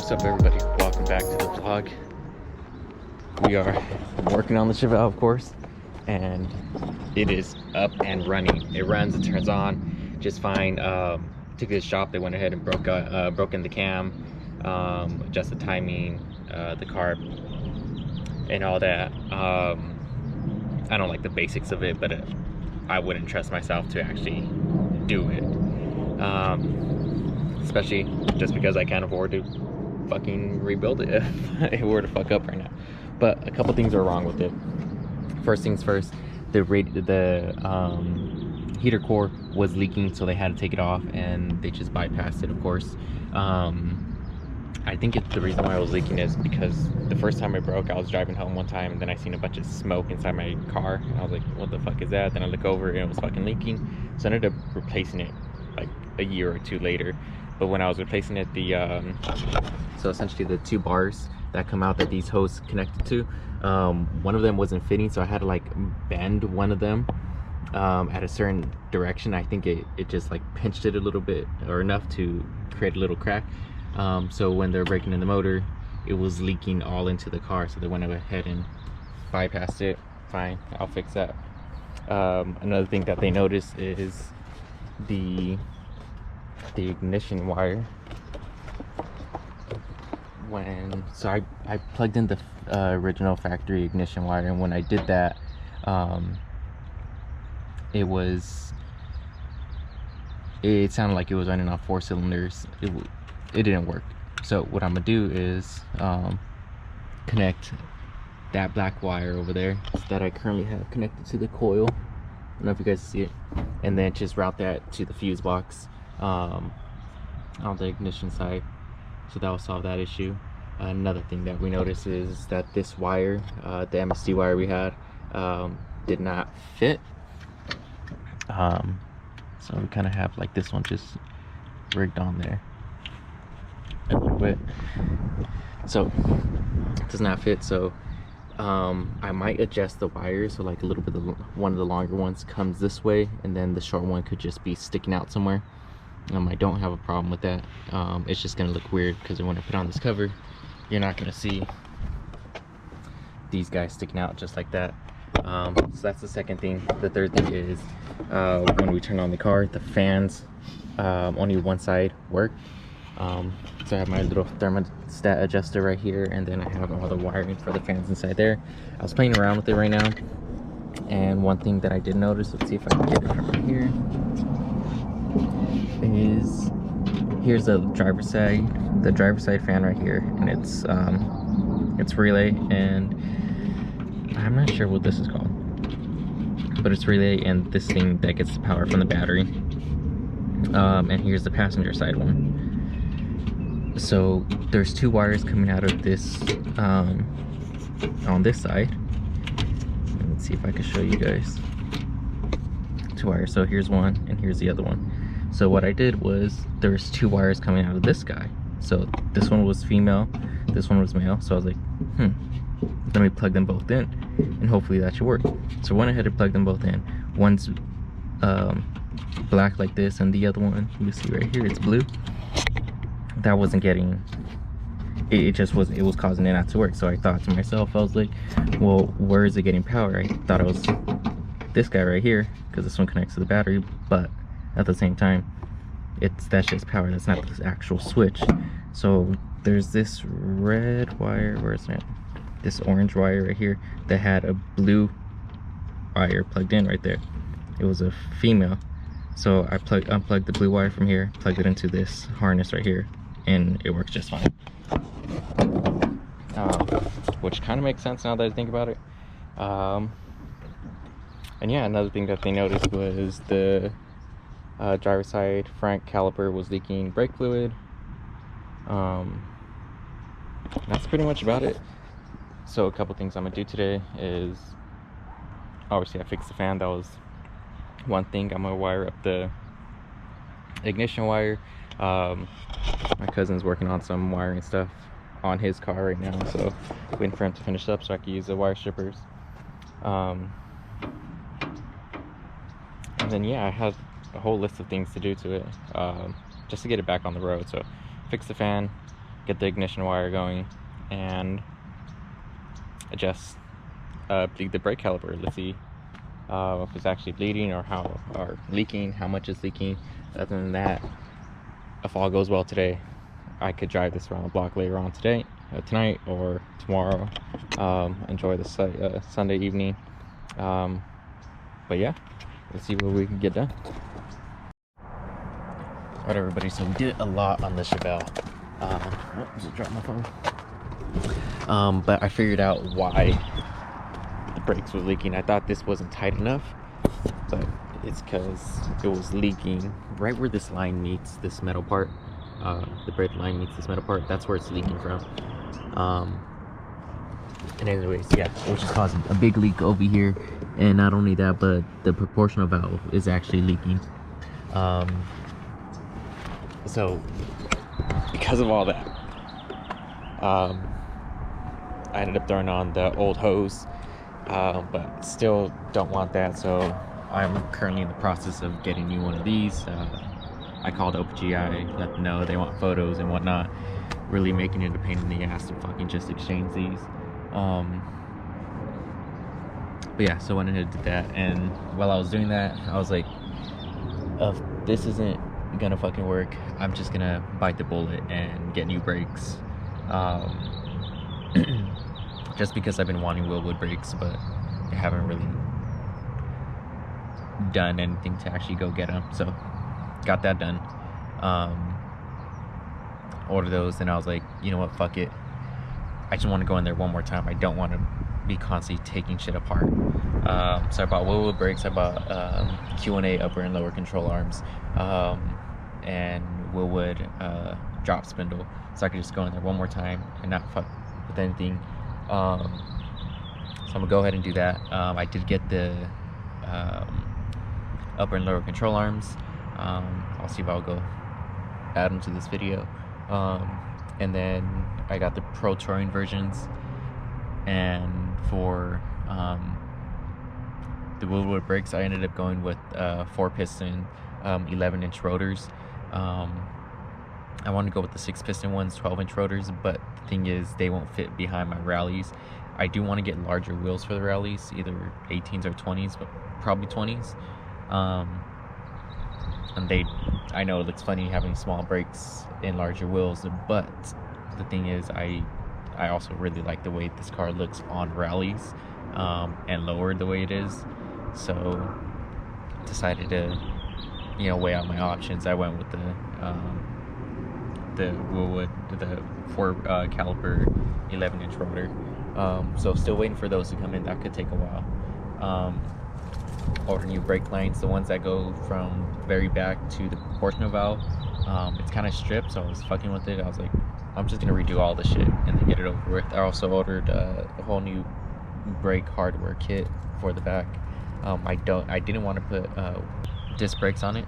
What's up, everybody? Welcome back to the vlog. We are working on the Chevelle, of course, and it is up and running. It runs, it turns on just fine. Took it to the shop. They went ahead and broke in the cam, adjusted timing, the carb, and all that. I don't like the basics of it, but I wouldn't trust myself to actually do it, especially just because I can't afford to fucking rebuild it if it were to fuck up right now. But a couple things are wrong with it. First things first, the heater core was leaking, so they had to take it off, and they just bypassed it, of course. I think the reason why it was leaking is because the first time it broke, I was driving home one time, and then I seen a bunch of smoke inside my car, and I was like, what the fuck is that? Then I look over and it was fucking leaking, so I ended up replacing it like a year or two later. But when I was replacing it, so essentially the two bars that come out that these hoses connected to, one of them wasn't fitting, so I had to like bend one of them at a certain direction. I think it just like pinched it a little bit, or enough to create a little crack. So when they're breaking in the motor, it was leaking all into the car, so they went ahead and bypassed it. Fine, I'll fix that. Another thing that they noticed is the ignition wire. So I plugged in the original factory ignition wire, and when I did that, it sounded like it was running on 4 cylinders. It didn't work. So what I'm gonna do is connect that black wire over there that I currently have connected to the coil. I don't know if you guys see it, and then just route that to the fuse box on the ignition side, so that will solve that issue. Another thing that we noticed is that this wire, the MSD wire we had, did not fit. So we kind of have like this one just rigged on there a little bit, so it does not fit. So I might adjust the wires, so like a little bit of one of the longer ones comes this way, and then the short one could just be sticking out somewhere. I don't have a problem with that. It's just gonna look weird because when I put on this cover, you're not gonna see these guys sticking out just like that. So that's the second thing. The third thing is when we turn on the car, the fans, only one side work. So I have my little thermostat adjuster right here, and then I have all the wiring for the fans inside there. I was playing around with it right now, and one thing that I did notice, let's see if I can get it from right here, is here's the driver's side fan right here, and it's relay, and I'm not sure what this is called, but it's relay and this thing that gets the power from the battery. And here's the passenger side one. So there's 2 wires coming out of this on this side. Let's see if I can show you guys. 2 wires. So here's one and here's the other one. So what I did was there's 2 wires coming out of this guy. So this one was female, this one was male. So I was like, let me plug them both in, and hopefully that should work. So I went ahead and plugged them both in. One's black like this, and the other one, you see right here, it's blue. That wasn't getting it was causing it not to work. So I thought to myself, I was like, well, where is it getting power? I thought it was this guy right here, because this one connects to the battery, but at the same time that's just power, that's not the actual switch. So there's this red wire, where is it, this orange wire right here, that had a blue wire plugged in right there. It was a female. So I unplugged the blue wire from here, plugged it into this harness right here, and it works just fine. Which kind of makes sense now that I think about it. And yeah, another thing that they noticed was the driver's side front caliper was leaking brake fluid. That's pretty much about it. So a couple things I'm gonna do today is, obviously I fixed the fan. That was one thing. I'm gonna wire up the ignition wire. My cousin's working on some wiring stuff on his car right now, so waiting for him to finish up so I can use the wire strippers. And then yeah, I had a whole list of things to do to it, just to get it back on the road. So fix the fan, get the ignition wire going, and adjust bleed the brake caliper. Let's see if it's actually bleeding or leaking, how much it's leaking. Other than that, if all goes well today, I could drive this around the block later on tonight or tomorrow. Enjoy the Sunday evening. But yeah, let's see what we can get done. Alright everybody, so we did a lot on the Chevelle. Just dropped my phone. But I figured out why the brakes was leaking. I thought this wasn't tight enough, but it's because it was leaking right where this line meets this metal part. The brake line meets this metal part. That's where it's leaking from. And anyways, yeah, which is causing a big leak over here. And not only that, but the proportional valve is actually leaking. So because of all that, I ended up throwing on the old hose, but still don't want that, so I'm currently in the process of getting me one of these. I called OPGI, let them know they want photos and whatnot, really making it a pain in the ass to fucking just exchange these. But yeah, so I went ahead and did that, and while I was doing that, I was like, if this isn't gonna fucking work, I'm just gonna bite the bullet and get new brakes. Just because I've been wanting Willwood brakes, but I haven't really done anything to actually go get them, so got that done. Ordered those, and I was like, you know what, fuck it, I just want to go in there one more time. I don't want to be constantly taking shit apart. So I bought Willwood brakes, I bought Q&A upper and lower control arms, and Willwood drop spindle, so I could just go in there one more time and not fuck with anything. So I'm gonna go ahead and do that. I did get the upper and lower control arms. I'll see if I'll go add them to this video. And then I got the Pro Touring versions, and for the Willwood brakes, I ended up going with 4-piston 11-inch rotors. I want to go with the 6-piston ones, 12-inch rotors, but the thing is, they won't fit behind my rallies. I do want to get larger wheels for the rallies, either 18s or 20s, but probably 20s. And I know it looks funny having small brakes and larger wheels, but the thing is, I also really like the way this car looks on rallies, and lowered the way it is. So decided to, weigh out my options. I went with the Willwood, the 4-caliper 11-inch rotor. So still waiting for those to come in. That could take a while. Order new brake lines, the ones that go from very back to the proportional valve. It's kind of stripped, so I was fucking with it. I was like, I'm just gonna redo all the shit and then get it over with. I also ordered a whole new brake hardware kit for the back. I didn't want to put disc brakes on it,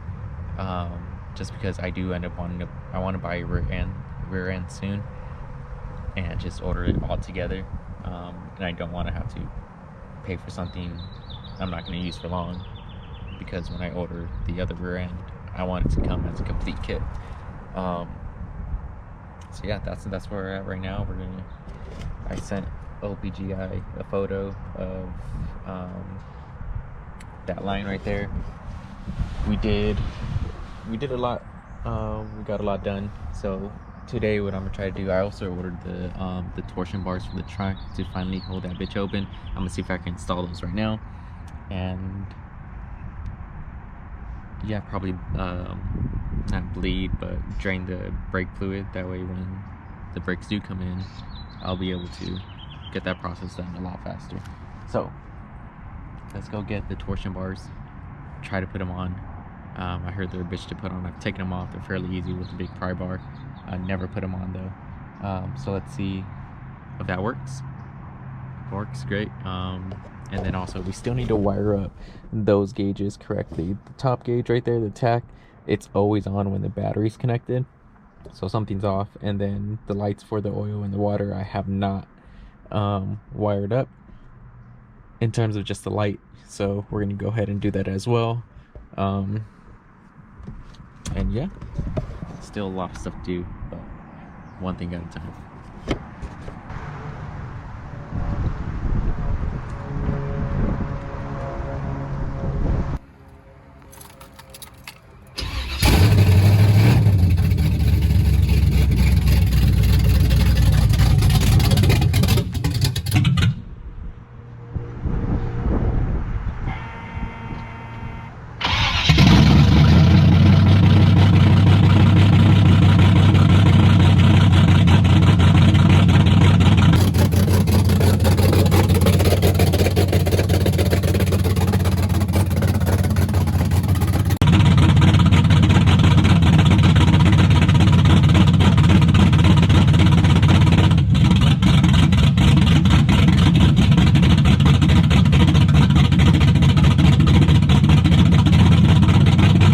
just because I do end up I want to buy a rear end soon, and just order it all together. And I don't want to have to pay for something I'm not going to use for long, because when I order the other rear end, I want it to come as a complete kit. So yeah, that's where we're at right now. I sent OPGI a photo of that line right there. We did a lot. We got a lot done. So today, what I'm gonna try to do, I also ordered the torsion bars for the truck to finally hold that bitch open. I'm gonna see if I can install those right now, and yeah, probably not bleed, but drain the brake fluid. That way, when the brakes do come in, I'll be able to get that process done a lot faster. So let's go get the torsion bars, try to put them on. I heard they're a bitch to put on. I've taken them off. They're fairly easy with the big pry bar. I never put them on though. So let's see if that works. Works great. And then also, we still need to wire up those gauges correctly. The top gauge right there, the tach, it's always on when the battery's connected, so something's off. And then the lights for the oil and the water, I have not wired up in terms of just the light, so we're gonna go ahead and do that as well. And yeah, still a lot of stuff to do, but one thing at a time.